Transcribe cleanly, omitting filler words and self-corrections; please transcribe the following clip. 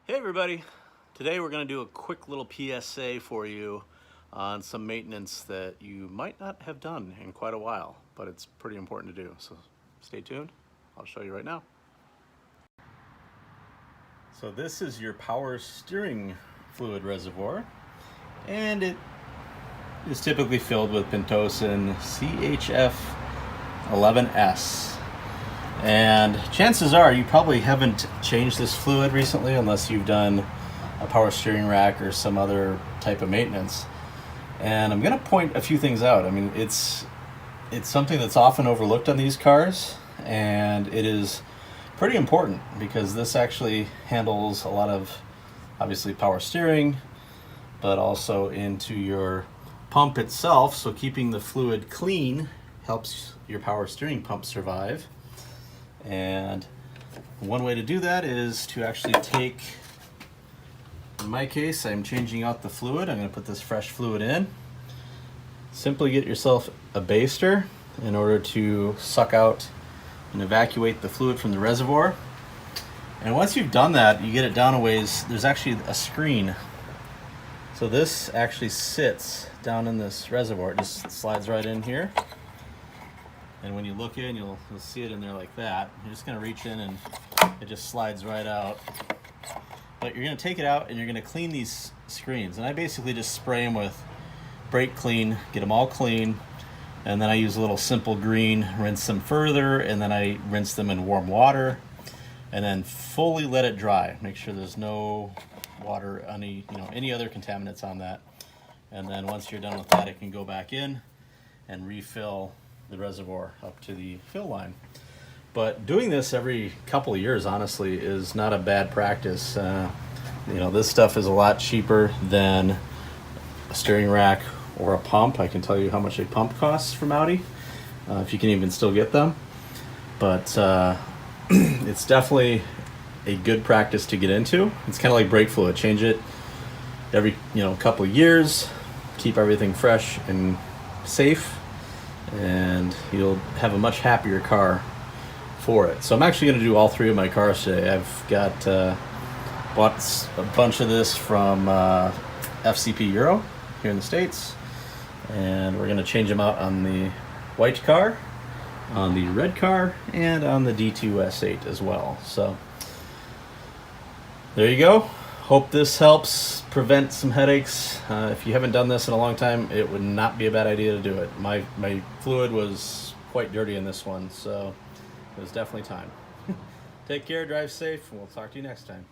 Hey everybody, today we're going to do a quick little PSA for you on some maintenance that you might not have done in quite a while, but it's pretty important to do, so stay tuned. I'll show you right now. So this is your power steering fluid reservoir, and it is typically filled with Pentosan CHF11S. And chances are you probably haven't changed this fluid recently unless you've done a power steering rack or some other type of maintenance. And I'm going to point a few things out. I mean, it's something that's often overlooked on these cars, and it is pretty important because this actually handles a lot of, obviously, power steering, but also into your pump itself. So keeping the fluid clean helps your power steering pump survive. And one way to do that is to actually take, in my case, I'm changing out the fluid. I'm going to put this fresh fluid in. Simply get yourself a baster in order to suck out and evacuate the fluid from the reservoir. And once you've done that, you get it down a ways, there's actually a screen. So this actually sits down in this reservoir. It just slides right in here. And when you look in, you'll see it in there like that. You're just going to reach in and it just slides right out. But you're going to take it out and you're going to clean these screens. And I basically just spray them with brake clean, get them all clean. And then I use a little simple green, rinse them further, and then I rinse them in warm water. And then fully let it dry. Make sure there's no water, any other contaminants on that. And then once you're done with that, it can go back in and refill the reservoir up to the fill line. But doing this every couple of years, honestly, is not a bad practice. This stuff is a lot cheaper than a steering rack or a pump. I can tell you how much a pump costs from Audi, if you can even still get them. But it's definitely a good practice to get into. It's kind of like brake fluid. Change it every couple of years, keep everything fresh and safe, and you'll have a much happier car for it. So I'm actually going to do all three of my cars today. I've got bought a bunch of this from FCP Euro here in the States, and we're going to change them out on the white car, on the red car, and on the D2 S8 as well. So there you go. Hope this helps prevent some headaches. If you haven't done this in a long time, it would not be a bad idea to do it. My fluid was quite dirty in this one, so it was definitely time. Take care, drive safe, and we'll talk to you next time.